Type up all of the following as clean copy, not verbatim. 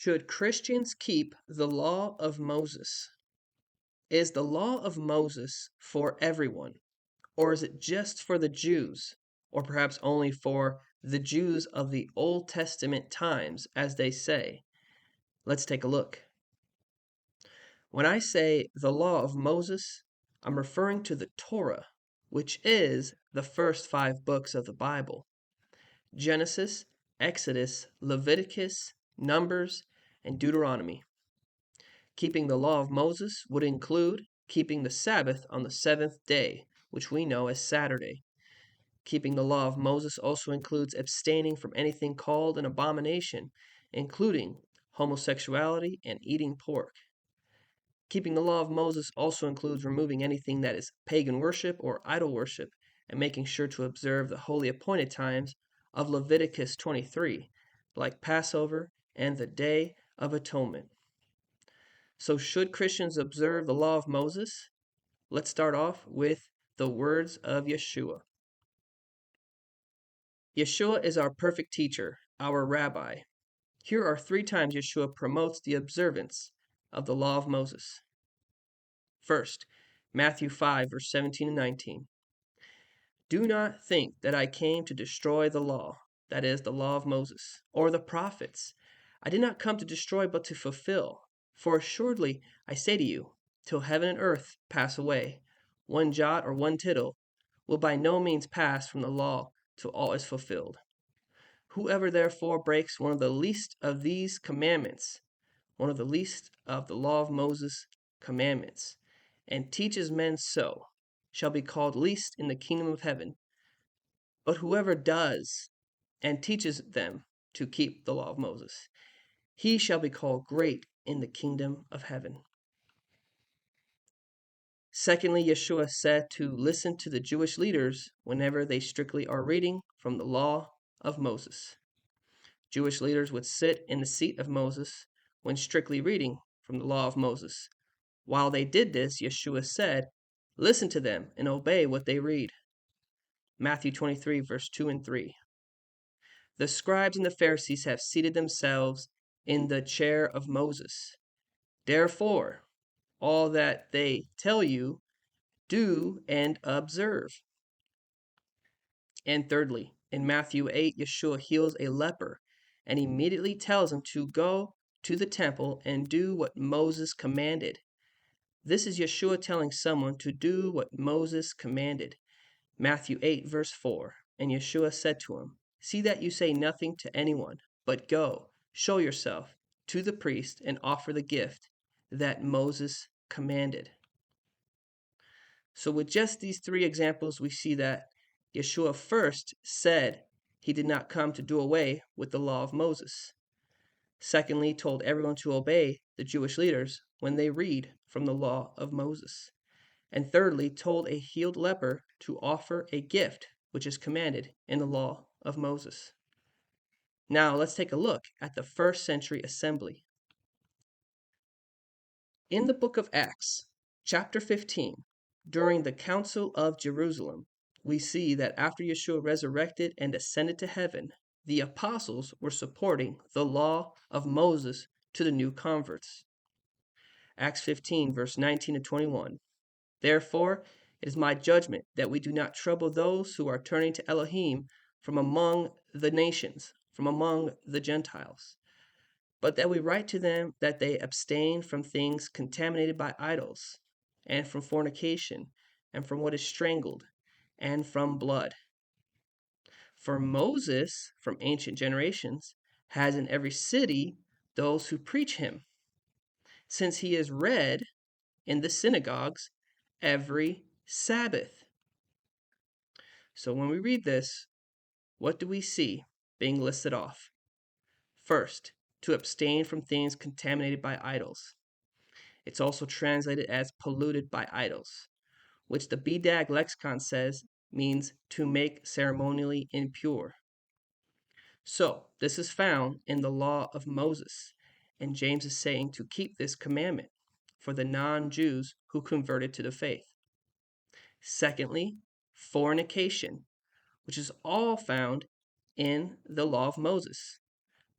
Should Christians keep the law of Moses? Is the law of Moses for everyone, or is it just for the Jews, or perhaps only for the Jews of the Old Testament times, as they say? Let's take a look. When I say the law of Moses, I'm referring to the Torah, which is the first 5 books of the Bible: Genesis, Exodus, Leviticus, Numbers, and Deuteronomy. Keeping the law of Moses would include keeping the Sabbath on the 7th day, which we know as Saturday. Keeping the law of Moses also includes abstaining from anything called an abomination, including homosexuality and eating pork. Keeping the law of Moses also includes removing anything that is pagan worship or idol worship, and making sure to observe the holy appointed times of Leviticus 23, like Passover and the Day of Atonement. So should Christians observe the law of Moses? Let's start off with the words of Yeshua. Yeshua is our perfect teacher, our rabbi. Here are 3 times Yeshua promotes the observance of the law of Moses. First, Matthew 5, verse 17 and 19. Do not think that I came to destroy the law, that is, the law of Moses, or the prophets. I did not come to destroy, but to fulfill. For assuredly I say to you, till heaven and earth pass away, one jot or one tittle will by no means pass from the law till all is fulfilled. Whoever therefore breaks one of the least of these commandments, one of the least of the law of Moses' commandments, and teaches men so, shall be called least in the kingdom of heaven. But whoever does and teaches them to keep the law of Moses, he shall be called great in the kingdom of heaven. Secondly, Yeshua said to listen to the Jewish leaders whenever they strictly are reading from the law of Moses. Jewish leaders would sit in the seat of Moses when strictly reading from the law of Moses. While they did this, Yeshua said, listen to them and obey what they read. Matthew 23, verse 2 and 3. The scribes and the Pharisees have seated themselves in the chair of Moses. Therefore, all that they tell you, do and observe. And thirdly, in Matthew 8, Yeshua heals a leper and immediately tells him to go to the temple and do what Moses commanded. This is Yeshua telling someone to do what Moses commanded. Matthew 8, verse 4. And Yeshua said to him, see that you say nothing to anyone, but go, show yourself to the priest and offer the gift that Moses commanded. So with just these 3 examples, we see that Yeshua first said he did not come to do away with the law of Moses. Secondly, told everyone to obey the Jewish leaders when they read from the law of Moses. And thirdly, told a healed leper to offer a gift, which is commanded in the law of Moses. Now let's take a look at the first century assembly. In the book of Acts, chapter 15, during the Council of Jerusalem, we see that after Yeshua resurrected and ascended to heaven, the apostles were supporting the law of Moses to the new converts. Acts 15, verse 19 to 21. Therefore, it is my judgment that we do not trouble those who are turning to Elohim from among the nations, from among the Gentiles, but that we write to them that they abstain from things contaminated by idols, and from fornication, and from what is strangled, and from blood. For Moses, from ancient generations, has in every city those who preach him, since he is read in the synagogues every Sabbath. So when we read this, what do we see being listed off? First, to abstain from things contaminated by idols. It's also translated as polluted by idols, which the BDAG lexicon says means to make ceremonially impure. So, this is found in the law of Moses, and James is saying to keep this commandment for the non-Jews who converted to the faith. Secondly, fornication, which is all found in the law of Moses,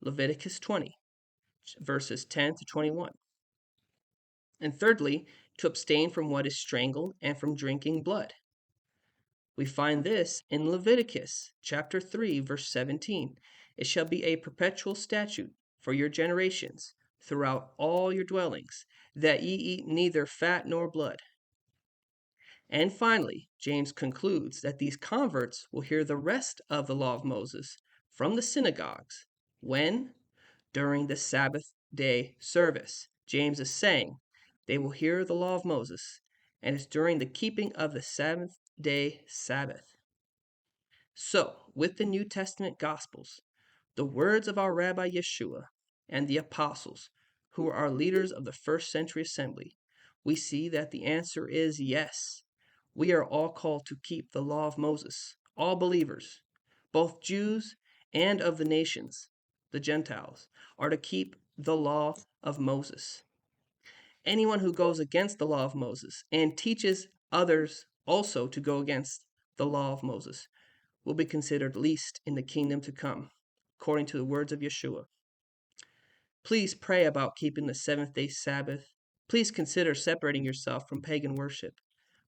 Leviticus 20. verses 10 to 21. And thirdly, to abstain from what is strangled and from drinking blood. We find this in Leviticus chapter 3, verse 17. It shall be a perpetual statute for your generations throughout all your dwellings, that ye eat neither fat nor blood. And finally, James concludes that these converts will hear the rest of the law of Moses from the synagogues. When? During the Sabbath day service. James is saying they will hear the law of Moses, and it's during the keeping of the seventh day Sabbath. So, with the New Testament Gospels, the words of our Rabbi Yeshua and the apostles, who were our leaders of the first century assembly, we see that the answer is yes. We are all called to keep the law of Moses, all believers, both Jews and of the nations, the Gentiles, are to keep the law of Moses. Anyone who goes against the law of Moses and teaches others also to go against the law of Moses will be considered least in the kingdom to come, according to the words of Yeshua. Please pray about keeping the seventh-day Sabbath. Please consider separating yourself from pagan worship.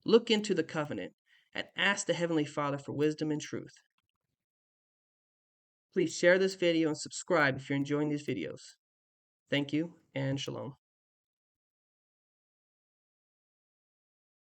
Look into the covenant and ask the Heavenly Father for wisdom and truth. Please share this video and subscribe if you're enjoying these videos. Thank you and shalom.